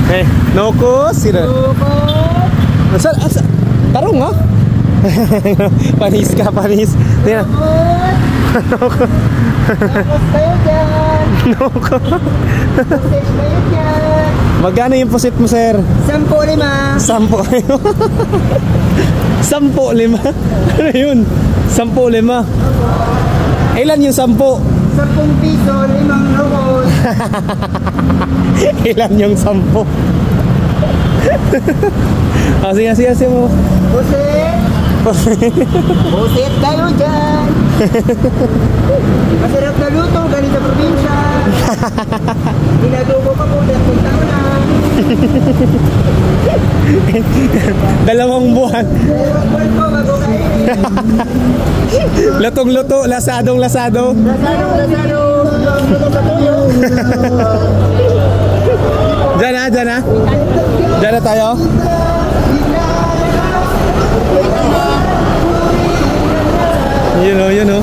Eh, nokos sila. Asa tarong ha? Panis ka, panis. Tingnan. Nokos. Nokos kayo dyan. Nokos. Pusit kayo dyan. Magkano yung pusit mo, sir? 10-5. 10-5. 10-5? Ano yun? 10-5. Ilan yung 10? 10 piso, 5 nokos. Ilan yung 10? Ah, sige mo. Pusit. Pusit kayo dyan. Masarap na luto, galing sa probinsya. Ginadugo pa po, 10 taon na. 2 buwan. 2 buwan po, bago kainin. Lutong-luto, lasadong lasado. Lasado. Luto sa tuyo. Diyan na. Diyan na tayo. You know. You know.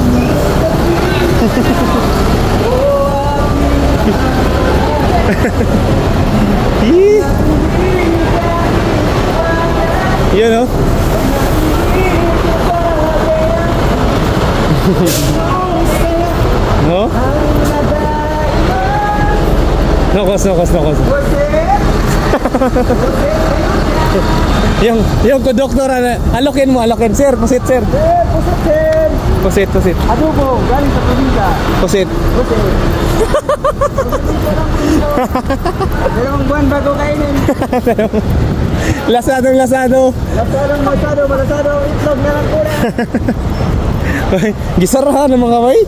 No? Nokos. Yung doktor, alokin, sir, pusit, sir. Pusit. Adobo, galing sa probinsya. Pusit. 2 buwan bago kainin. Lasadong lasado. Malasado, itlog na lang pula. Gisarahan ng mga way.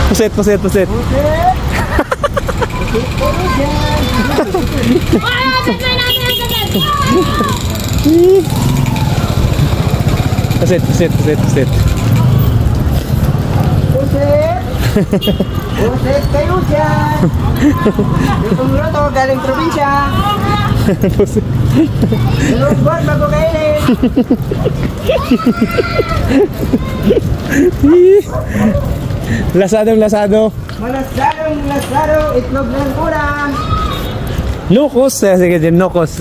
Pusit. Pusit. Pusit kayo dyan. Itong luto galing probinsya. Pusit. 2 buwan bago kainin. Lasado. Malasado, itlog na lang pula. Nokos. Sige din, nokos.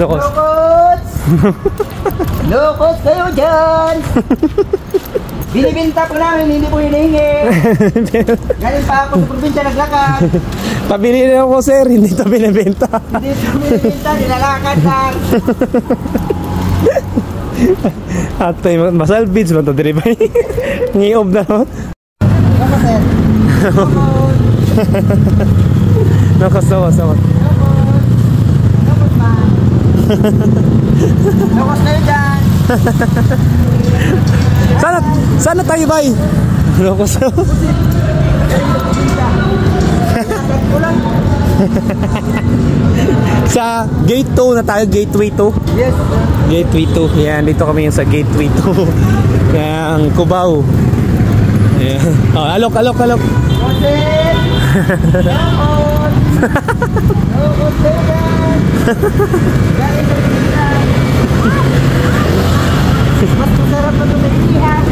Nokos kayo dyan. Binibinta po namin, hindi po hinihingi. Galing pa ako sa probinsya naglakad. Pabili na ako, sir, hindi ito binibenta. Hindi ito binibenta, nilalakad lang. At masalbids mo ito, diribay. Ngiob na no? Nokos, sir. Nokos. Nokos, ma'am. Nokos kayo dyan. Sana tayo bay. Nokos. Sa gate 2 na tayo, gateway 2. Yes. Gateway 2. Yan, dito kami sa gateway 2. Yang Cubao. Yan. Oh, alok. Nokos. Nokos kayo dyan. Galing sa probinsya. Mas masarap na tumilihan.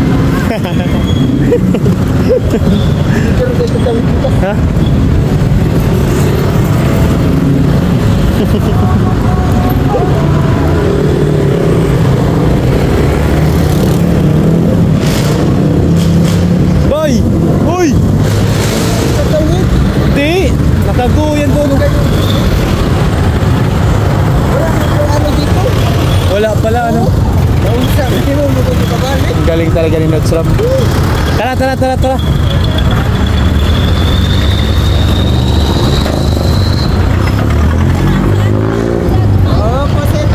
Ha? Boy! Uy! Hindi! Nakaguyan po. Wala pala ano. Galing talaga ni Nagsurap. Tara. Oh, pusit.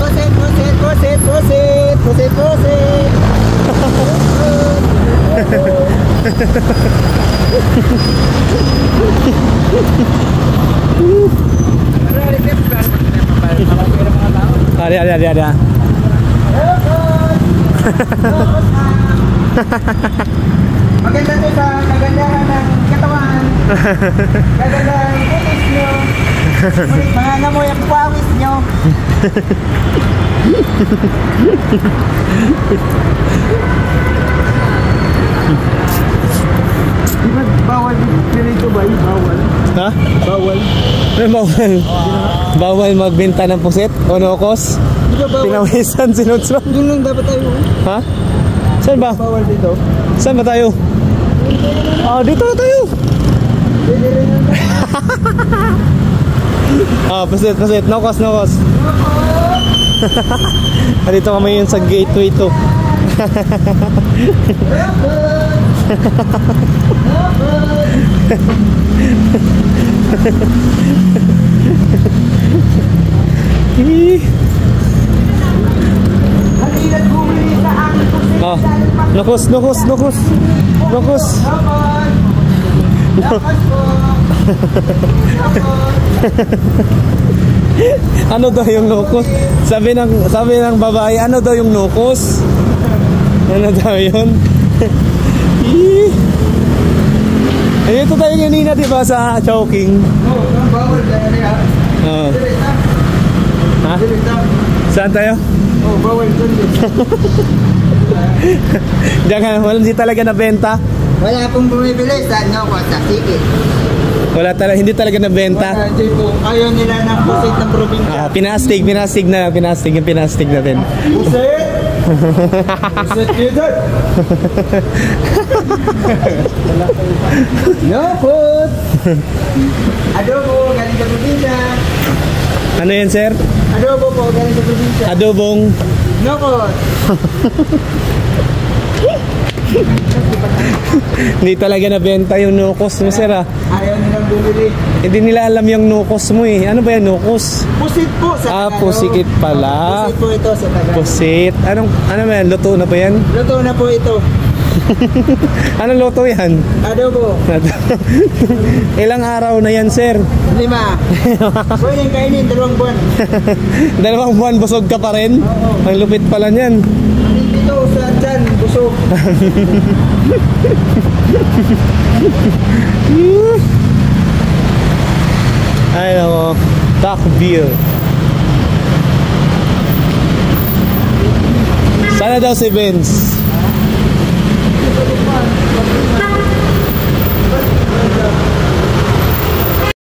Ada. Maganda ito sa kagandahan ng katawan. Kagandahan ng kutis nyo. Mga namoy ang pawis nyo. Di ba bawal dito ba? Bawal. Ha? Bawal. Ano bawal? Bawal magbenta ng puset o nokos? Di ba bawal? Pinawisan, sinutsura. Doon lang dapat tayo. Ha? Saan ba? Bawal dito. Saan ba tayo? Ah, dito na tayo. Ah, puset. Nokos. Dito kami yun sa gateway to. Halilat bumili sa akin po. Ah, nokos. Ano daw yung nokos? Sabi ng babae, ano daw yung nokos? Ano daw yun? Eh, ito tayo kanina, di ba, sa Chowking? Oo, bawal dyan ha. Oo. Ha? Direta. Saan tayo? Oo, bawal dyan. Diyan, hindi talaga nabenta. Wala pong bumibili sa ko sa sikit. Hindi talaga nabenta. Hindi po. Ayaw nila ng pusit ng probinsya. Ah, pinastig natin. Pusit? Pusit dito. Nokot. Adobo, galing sa probinsya. Ano yan, sir? Adobo po, galing sa probinsya. Adobong. Nokot. Hindi talaga nabenta yung nukos mo, sir, ah. Ayaw nilang bumili. Hindi nila alam yung nukos mo, eh. Ano ba yan, nukos? Pusit po sa Tagalog. Pusikit pala. Pusit po ito sa Tagalog. Pusit. Ano ba yan? Luto na ba yan? Luto na po ito. Anong luto yan? Adobo. Ilang araw na yan, sir? 5. Pwedeng kainin 2 buwan. 2 buwan, busog ka pa rin? Oo. Ang lupit pala niyan. Dito sa dyan, busog. Ay, nako. Takbir. Sana daw si Vince.